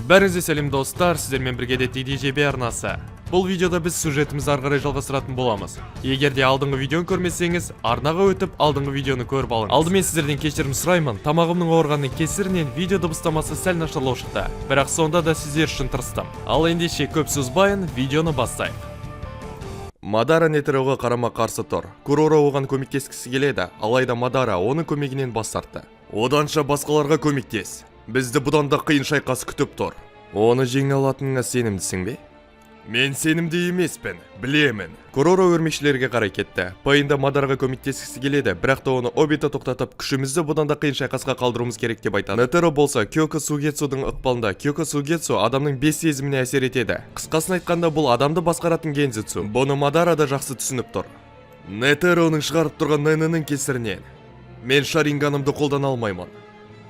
Бәріңізге сәлем достар, сіздермен бірге TDJB арнасы. Бұл видеода біз сюжетімізді ары қарай жалғастыратын боламыз. Егер де алдыңғы видеоны көрмесеңіз, арнаға өтіп алдыңғы видеоны көріп алыңыз. Алдымен сіздерден кешірім сұраймын. Тамағымның ауырғанының кесірінен видео дыбыстамасы сәл нашарлау шықты. Бірақ сонда да сіздер үшін тырыстым. Ал ендеше көп созбайын, видеоны бастайық. Мадара Нетероға қарама-қарсы тұр. Куроро оған көмектескісі келеді, алайда Мадара оның көмегінен бас тартты. Оданша басқаларға көмектес. Бізді бұдан да қиын шайқас күтіп тұр. Оны жеңе алатыныңа сенімдісің бе? Мен сенімді емеспін, білемін. Куроро өрмекшілерге қарай кетті. Пайында Мадараға көмектескісі келеді, бірақ та оны Обита тоқтатып, күшімізді бұдан да қиын шайқасқа қалдыруымыз керек деп айтады. Нетеро болса Кёко Сугетсудың ықпалында. Кёко Сугетсу адамның бес сезіміне әсер етеді. Қысқасын айтқанда, бұл адамды басқаратын гензитсу. Бұны Мадара да жақсы түсініп тұр. Нетероның шығарып тұрған нэнінің кесірінен мен шаринганымды қолдана алмаймын.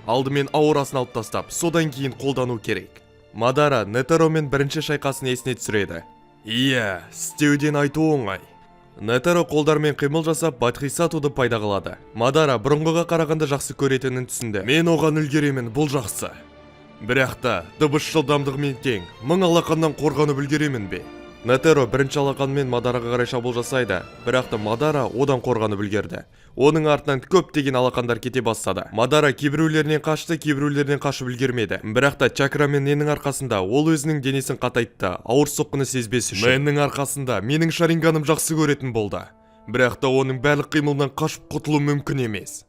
Алдымен аурасын алып тастап, содан кейін қолдану керек. Мадара Нетеромен бірінші шайқасын есіне түсіреді. Иә, істеуден айту оңай. Нетеро қолдармен қимыл жасап, Бадхисатуды пайда қылады. Мадара бұрынғыға қарағанда жақсы көретінін түсінді. Мен оған үлгеремін, бұл жақсы. Бірақ та, дыбыс жылдамдығымен тең, 1000 алақаннан қорғанып үлгеремін бе? Нетеро бірінші алақанмен Мадараға қарай шабуыл жасайды, бірақ та Мадара одан қорғанып үлгерді. Оның артынан көптеген алақандар кете бастады. Мадара кейбіреулерінен қашты, кейбіреулерінен қашып үлгермеді. Бірақ та чакра мен нэнің арқасында ол өзінің денесін қатайтты, ауыр соққыны сезбес үшін. Нэнің арқасында менің шаринганым жақсы көретін болды. Бірақ та оның барлық қимылынан қашып құтылу мүмкін емес.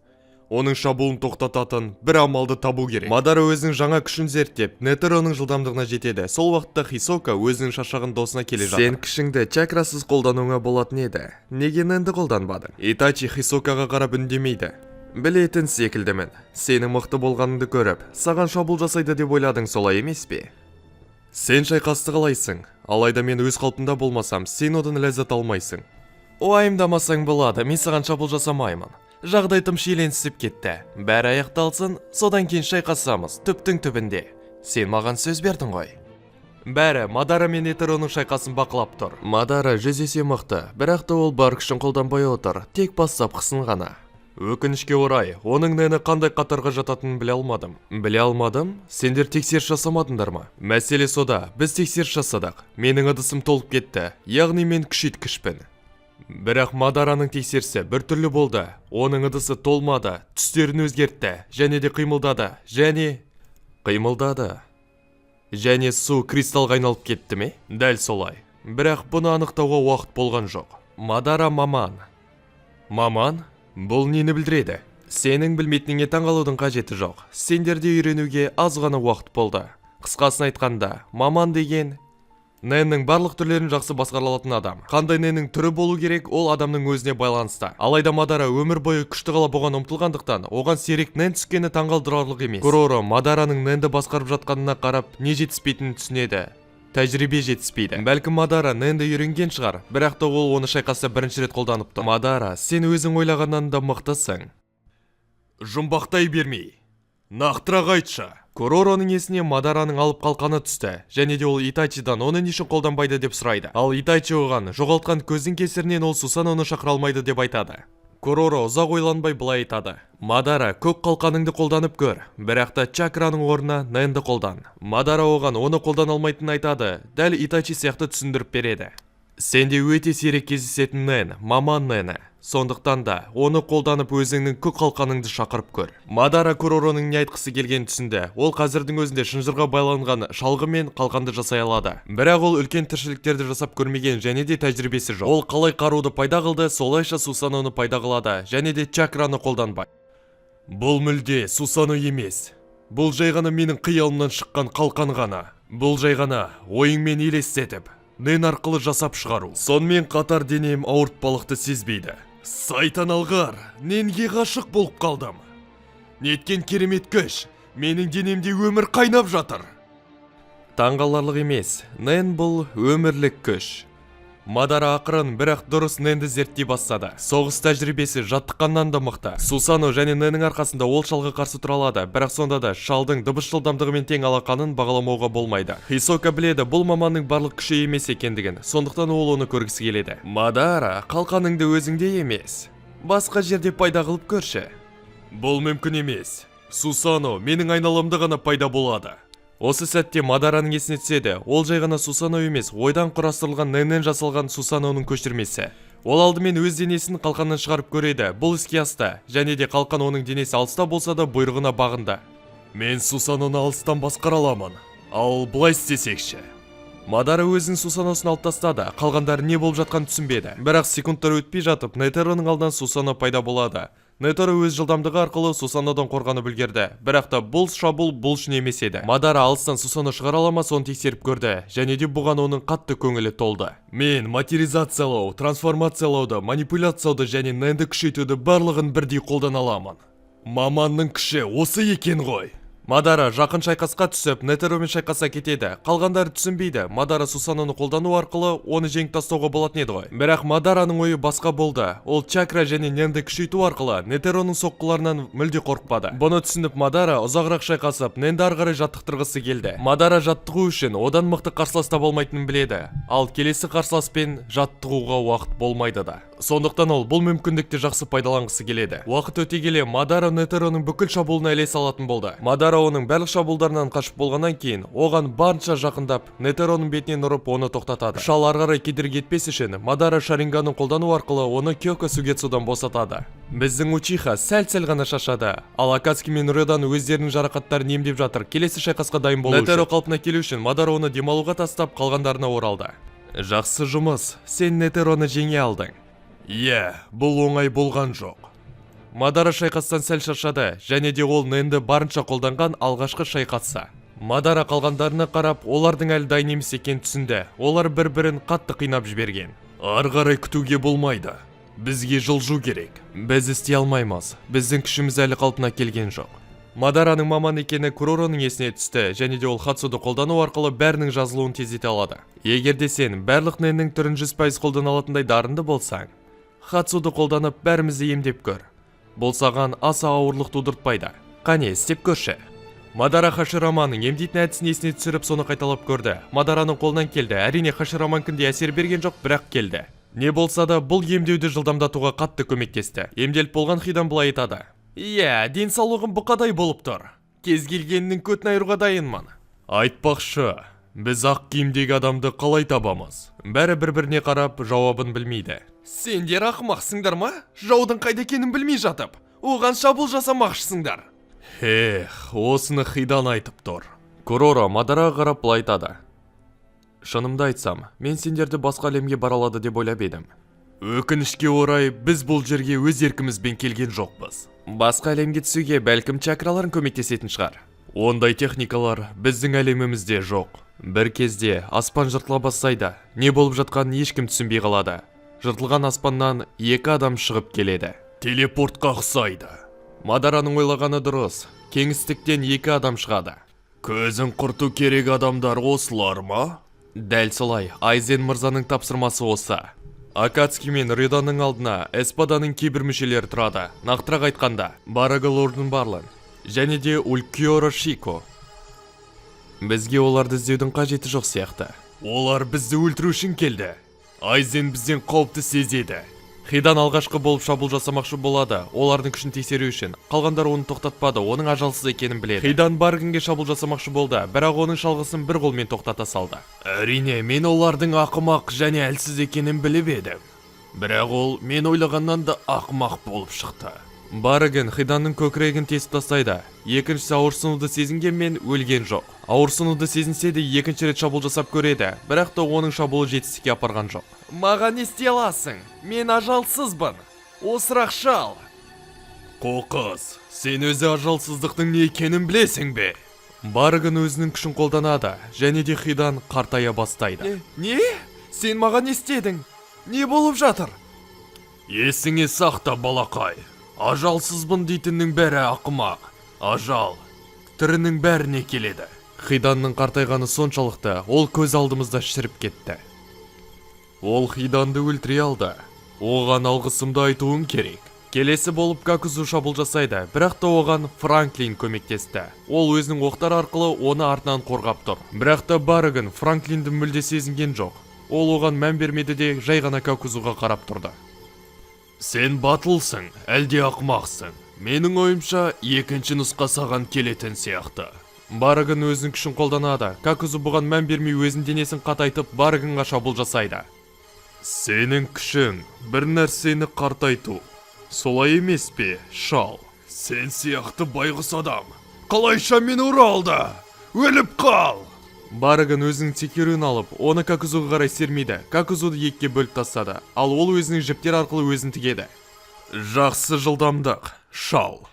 Оның шабуылын тоқтататын бір амалды табу керек. Мадара өзінің жаңа күшін зерттеп, Нетероның жылдамдығына жетеді. Сол уақытта Хисока өзінің шаршаған досына келе жатыр. Сен күшіңді чакрасыз қолдануыңа болатын еді. Неге нэнді қолданбадың? Итачи Хисокаға қарап үндемейді. Білетін секілдімін. Сенің мықты болғаныңды көріп, саған шабуыл жасайды деп ойладың, солай емес пе? Сен шайқасты қалайсың? Алайда мен өз қалпымда болмасам, сен одан ләззат алмайсың. Уайымдамасаң болады, мен саған шабуыл жасамаймын. Жағдай тым шиеленісіп кетті. Бәрі аяқталсын, содан кейін шайқасамыз, түптің түбінде. Сен маған сөз бердің ғой. Бәрі Мадара мен Нетероның шайқасын бақылап тұр. Мадара 100 есе мықты, бірақ та ол бар күшін қолданбай отыр, тек бастапқысын ғана. Өкінішке орай, оның нені қандай қатарға жататынын біле алмадым. Біле алмадым? Сендер тексеріс жасамадыңдар ма? Мәселе сода, біз тексеріс жасадық. Менің ыдысым толып кетті, яғни мен күшейткішпін. Бірақ Мадараның тексерісі бір түрлі болды. Оның ыдысы толмады, түстерін өзгертті, және де қимылдады, және су кристалға айналып кетті ме? Дәл солай. Бірақ бұны анықтауға уақыт болған жоқ. Мадара маман. Маман? Бұл нені білдіреді? Сенің білмейтініңе таңғалудың қажеті жоқ. Сендерде үйренуге аз ғана уақыт болды. Қысқасын айтқанда, маман деген нэннің барлық түрлерін жақсы басқара алатын адам. Қандай нэннің түрі болу керек, ол адамның өзіне байланысты. Алайда Мадара өмір бойы күшті қалап оған ұмтылғандықтан, оған серік нэн түскені таңғалдырарлық емес. Куроро Мадараның нэнді басқарып жатқанына қарап, не жетіспейтінін түсінеді. Тәжірибе жетіспейді. Бәлкім Мадара нэнді үйренген шығар, бірақ та ол оны шайқаста бірінші рет қолданыпты. Мадара, сен өзің ойлағаннан да мықтысың. Жұмбақтай бермей. Нақтырақ айтшы. Куророның есіне Мадараның алып қалқаны түсті, және де ол Итачидан оны нешін қолданбайды деп сұрайды. Ал Итачи оған жоғалтқан көздің кесірінен ол Сусаноны шақыра алмайды деп айтады. Куроро ұзақ ойланбай былай айтады. Мадара, көк қалқаныңды қолданып көр, бірақ та чакраның орнына нэнді қолдан. Мадара оған оны қолдан алмайтынын айтады, дәл Итачи сияқты түсіндіріп береді. Сенде өте сирек кездесетін нэн, маман нэні. Сондықтан да, оны қолданып өзіңнің көк қалқаныңды шақырып көр. Мадара Куророның не айтқысы келген түсінді. Ол қазірдің өзінде шынжырға байланған шалғы мен қалқанды жасай алады. Бірақ ол үлкен тіршіліктерді жасап көрмеген және де тәжірибесі жоқ. Ол қалай қаруды пайда қылды, солайша Сусаноны пайда қылады, және де чакраны қолданбай. Бұл мүлде Сусано емес. Бұл жай ғана менің қиялымнан шыққан қалқан ғана. Бұл жай ғана ойыңмен елестетіп, нэн арқылы жасап шығару. Сонымен қатар денем ауыртпалықты сезбейді. Сайтан алғар, нэнге ғашық болып қалдым. Неткен керемет күш, менің денемде өмір қайнап жатыр. Таңғаларлық емес, нэн бұл өмірлік күш. Мадара ақырын, бірақ дұрыс нэнді зерттей бастады. Соғыс тәжірибесі жаттыққаннан да мықты. Сусано және нэннің арқасында ол шалға қарсы тұра алады, бірақ сонда да шалдың дыбыс жылдамдығымен тең алақанын бағаламауға болмайды. Хисока біледі, бұл маманның барлық күші емес екендігін, сондықтан ол оны көргісі келеді. Мадара, қалқаныңды өзіңде емес, басқа жерде пайда қылып көрші. Бұл мүмкін емес. Сусано, менің айналамда ғана пайда болады. Осы сәтте Мадараның есіне түседі. Ол жай ғана Сусано емес, ойдан құрастырылған Нэннен жасалған Сусаноның көшірмесі. Ол алдымен өз денесін қалқаннан шығарып көреді. Бұл іске асты, және де қалқан оның денесі алыста болса да бұйрығына бағынды. Мен Сусаноны алыстан басқара аламын. Ал былай істесекші. Мадара өзінің Сусаносын алып тастады, қалғандары не болып жатқанын түсінбеді. Бірақ секундтар өтпей жатып, Нетероның алдынан Сусано пайда болады. Нетеро өз жылдамдығы арқылы Сусанодан қорғанып үлгерді. Бірақ та бұл шабуыл бұл үшін емес еді. Мадара алыстан Сусано шығара ала ма, соны тексеріп көрді, және де бұған оның қатты көңілі толды. Мен материализациялау, трансформациялауды, манипуляциялауды және нэнді күшейтуді барлығын бірдей қолдана аламын. Маманның күші осы екен ғой. Мадара жақын шайқасқа түсіп, Нетеромен шайқаса кетеді. Қалғандары түсінбейді. Мадара Сусаноны қолдану арқылы оны жеңіп тастауға болатын еді ғой. Бірақ Мадараның ойы басқа болды. Ол чакра және нэнді күшейту арқылы Нетероның соққыларынан мүлде қорықпады. Бұны түсініп Мадара ұзағырақ шайқасып, нэнді ары қарай жаттықтырғысы келді. Мадара жаттығу үшін одан мықты қарсылас болмайтынын біледі. Ал келесі қарсыласпен жаттығуға уақыт болмайды да. Сондықтан ол бұл мүмкіндікті жақсы пайдаланғысы келеді. Уақыт өте келе Мадара Нетероның бүкіл шабуылына ілесе алатын болды. Мадара оның барлық шабуылдарынан қашып болғаннан кейін, оған барынша жақындап, Нетероның бетінен ұрып, оны тоқтатады. Шал ары қарай кедергі етпес үшін, Мадара Шаринганын қолдану арқылы оны Кёко Сугетсудан босатады. Біздің Учиха сәл-сәл ғана шашады, ал Акацуки мен Рёдан өздерінің жарақаттарын емдеп жатыр. Келесі шайқасқа дайын болу үшін. Нетеро қалпына келу үшін Мадара оны демалуға тастап, қалғандарына оралды. Жақсы жұмыс, сен Нетероны жеңе алдың. Иә, бұл оңай болған жоқ. Мадара шайқастан сәл шаршады, және де ол нэнді барынша қолданған алғашқы шайқасы. Мадара қалғандарына қарап, олардың әлі дайын емес екенін түсінді. Олар бір-бірін қатты қинап жіберген. Ары қарай күтуге болмайды. Бізге жылжу керек. Біз істей алмаймыз. Біздің күшіміз әлі қалпына келген жоқ. Мадараның маман екені Куророның есіне түсті, және де ол Хатсуды қолдану арқылы бәрінің жазылуын тездете алады. Егер де сен барлық нэннің түрін 100% қолдана алатындай дарынды болсаң, Хатсуды қолданып бәрімізді емдеп көр. Бұл саған аса ауырлық тудыртпайды. Қане, істеп көрші. Мадара Хашираманың емдейтін әдісін есіне түсіріп, соны қайталап көрді. Мадараның қолынан келді. Әрине Хашираман күнде әсер берген жоқ, бірақ келді. Не болса да, бұл емдеуді жылдамдатуға қатты көмектесті. Емделіп болған Хидан былай айтады. Иә, денсаулығым бұқадай болып тұр. Кез келгеннің көтін айыруға дайынмын. Айтпақшы, біз ақ киімдегі адамды қалай табамыз? Бәрі бір-біріне қарап, жауабын білмейді. Сендер ақымақсыңдар ма? Жаудың қайда екенін білмей жатып, оған шабуыл жасамақшысыңдар. Осыны Хидан айтып тұр. Куроро Мадараға қарап былай айтады. Шынымды айтсам, мен сендерді басқа әлемге бара алады деп ойлап едім. Өкінішке орай, біз бұл жерге өз еркімізбен келген жоқпыз. Басқа әлемге түсуге бәлкім чакраларын көмектесетін шығар. Ондай техникалар біздің әлемімізде жоқ. Бір кезде аспан жыртыла бастайды. Не болып жатқанын ешкім түсінбей қалады. Жыртылған аспаннан екі адам шығып келеді. Телепортқа ұқсайды. Мадараның ойлағаны дұрыс. Кеңістіктен екі адам шығады. Көзін құрту керек адамдар осылар ма? Дәл солай, Айзен мырзаның тапсырмасы осы. Акацуки мен Рёданның алдына Эспаданың кейбір мүшелері тұрады. Нақтырақ айтқанда, Барага Лордын Барлан және де Улкиоро Шико. Бізге оларды іздеудің қажеті жоқ сияқты. Олар бізді өлтіру үшін келді. Айзен бізден қауіпті сезеді. Хидан алғашқы болып шабуыл жасамақшы болады, олардың күшін тексеру үшін. Қалғандар оны тоқтатпады, оның ажалсыз екенін біледі. Хидан Баргинге шабуыл жасамақшы болды, бірақ оның шалғысын бір қолмен тоқтата салды. Әрине, мен олардың ақымақ және әлсіз екенін біліп едім. Бірақ ол мен ойлағаннан да ақымақ болып шықты. Баргин Хиданның көкірегін тесіп тастайды. Екіншісі ауырсынуды сезінгенмен өлген жоқ. Ауырсынуды сезінсе де екінші рет шабуыл жасап көреді, бірақ та оның шабуылы жетістікке апарған жоқ. Маған не істей аласың? Мен ажалсызбын. Осырақ шал. Қоқыс, сен өзі ажалсыздықтың не екенін білесің бе? Баргин өзінің күшін қолданады, және де Хидан қартая бастайды. Не? Сен маған не істедің? Не болып жатыр? Есіңе сақта, балақай. Ажалсызбын дейтіннің бәрі ақымақ. Ажал тірінің бәріне келеді. Хиданның қартайғаны соншалықты, ол көз алдымызда шіріп кетті. Ол Хиданды өлтіре алды. Оған алғысымды айтуым керек. Келесі болып Гакузу шабуыл жасайды, бірақ та оған Франклин көмектесті. Ол өзінің оқтар арқылы оны артынан қорғап тұр. Бірақ та Баргин Франклинді мүлде сезінген жоқ. Ол оған мән бермеді де жай ғана Гакузуға қарап тұрды. Сен батылсың, әлде ақымақсың. Менің ойымша екінші нұсқа саған келетін сияқты. Барыгын өзінің күшін қолданады. Какузу бұған мән бермей өзінің денесін қатайтып, Барыгынға шабуыл жасайды. Сенің күшің бір нәрсені қартайту. Солай емес пе, шал? Сен сияқты байғұс адам. Қалайша мені ұра алды? Өліп қал! Барыгын өзінің текеруін алып, оны Какузуға қарай сермейді. Какузуды екіге бөліп тастады, ал ол өзінің жіптер арқылы өзін тігеді. Жақсы жылдамдық, шал.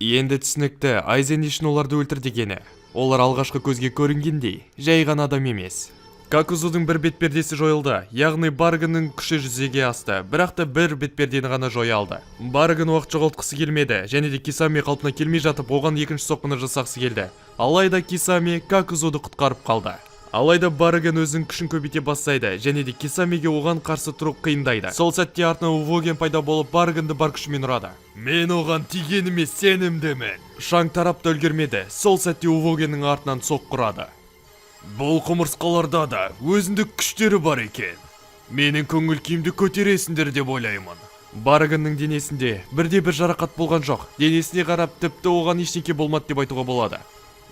Енді түсінікті, Айзен үшін оларды өлтір дегені. Олар алғашқы көзге көрінгендей, жай ғана адам емес. Какузудың бір бетпердесі жойылды, яғни Барыгынның күші жүзеге асты, бірақ та бір бетпердені ғана жоя алды. Барыгын уақыт жоғалтқысы келмеді, және де Кисами қалпына келмей жатып, оған екінші соққыны жасақсы келді. Алайда Кисами Какузуды құтқарып қалды. Алайда Барыгын өзінің күшін көбейте бастайды, және де Кисамиге оған қарсы тұру қиындайды. Сол сәтте артынан Увоген пайда болып, Барыгынды бар күшімен ұрады. Мен оған тигеніме сенімдімін. Шаң тарапты үлгермеді. Сол сәтте Увогеннің артынан соққы ұрады. Бұл құмырсқаларда да өзіндік күштері бар екен. Менің көңіл күйімді көтересіңдер деп ойлаймын. Барыгынның денесінде бірде-бір жарақат болған жоқ. Денесіне қарап, тіпті оған ештеңе болмады деп айтуға болады.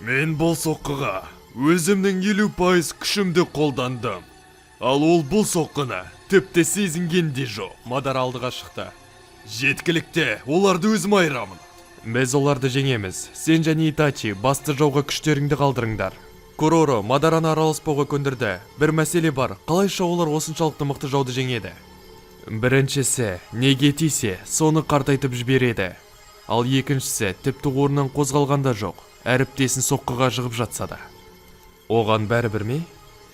Мен бұл соққыға өзімнің 50% күшімді қолдандым. Ал ол бұл соққыны тіпті сезінген де жоқ. Мадар алдыға шықты. Жеткілікті, оларды өзім айырамын. Біз оларды жеңеміз. Сен және Итачи басты жауға күштеріңді қалдырыңдар. Короро Мадараны араласпауға көндірді. Бір мәселе бар, қалайша олар осыншалықты мықты жауды жеңеді? Біріншісі, неге тисе, соны қартайтып жібереді. Ал екіншісі, тіпті орнынан қозғалғанда жоқ. Әріптесін соққыға жығып жатса да. Оған бәрібір ме?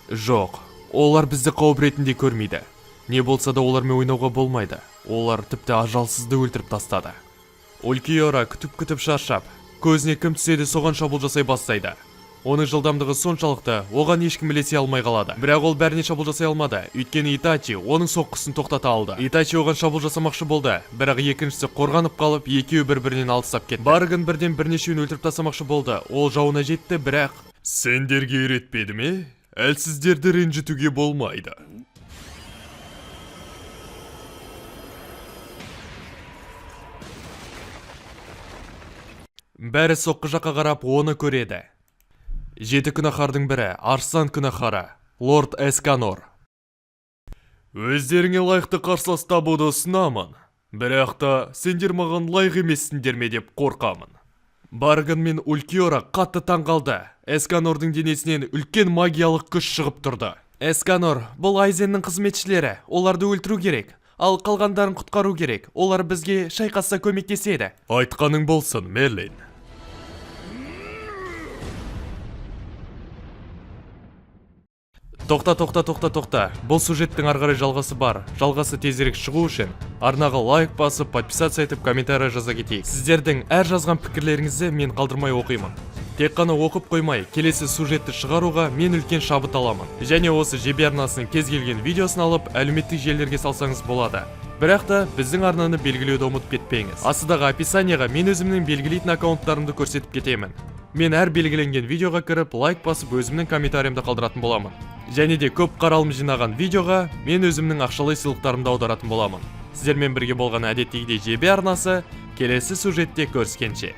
Жоқ, олар бізді қауіп ретінде көрмейді. Не болса да олармен ойнауға болмайды. Олар тіпті ажалсызды өлтіріп тастады. Улкиора күтіп шаршап, көзіне кім түседі соған шабуыл жасай бастайды. Оның жылдамдығы соншалықты, оған ешкім ілесе алмай қалады. Бірақ ол бәріне шабуыл жасай алмады, өйткені Итачи оның соққысын тоқтата алды. Итачи оған шабуыл жасамақшы болды, бірақ екіншісі қорғанып қалып, екеуі бір-бірінен алыстап кетті. Барыгын бірден бірнешеуін өлтіріп тастамақшы болды. Ол жауына жетті, бірақ сендерге үйретпеді ме? Әлсіздерді ренжітуге болмайды. Бәрі соққы жаққа қарап оны көреді. Жеті күнәһардың бірі, Арслан күнәһары, Лорд Эсканор. Өздеріңе лайықты қарсылас табуды ұсынамын. Бірақ та сендер маған лайық емессіңдер ме деп қорқамын. Барыгын мен Улкиора қатты таңғалды. Эсканордың денесінен үлкен магиялық күш шығып тұрды. Эсканор, бұл Айзеннің қызметшілері, оларды өлтіру керек. Ал қалғандарын құтқару керек. Олар бізге шайқасса көмектеседі. Айтқаның болсын, Мерлин. Тоқта. Бұл сюжеттің арғарай жалғасы бар. Жалғасы тезірек шығу үшін арнаға лайк басып, подписация етіп, комментарий жаза кетейік. Сіздердің әр жазған пікірлеріңізді мен қалдырмай оқимын. Тек қана оқып қоймай, келесі сюжетті шығаруға мен үлкен шабыт аламын. Және осы JB арнасының кез келген видеосын алып, әлеуметтік желілерге салсаңыз болады. Бірақ та біздің арнаны белгілеуді ұмытып кетпеңіз. Астыдағы описанияға мен өзімнің белгілейтін аккаунттарымды көрсетіп кетемін. Мен әр белгіленген видеоға кіріп, лайк басып, өзімнің комментариямды қалдыратын боламын. Және де көп қаралым жинаған видеоға мен өзімнің ақшалай сыйлықтарымды аударатын боламын. Сіздермен бірге болған әдеттегідей JB арнасы, келесі сюжетте көріскенше.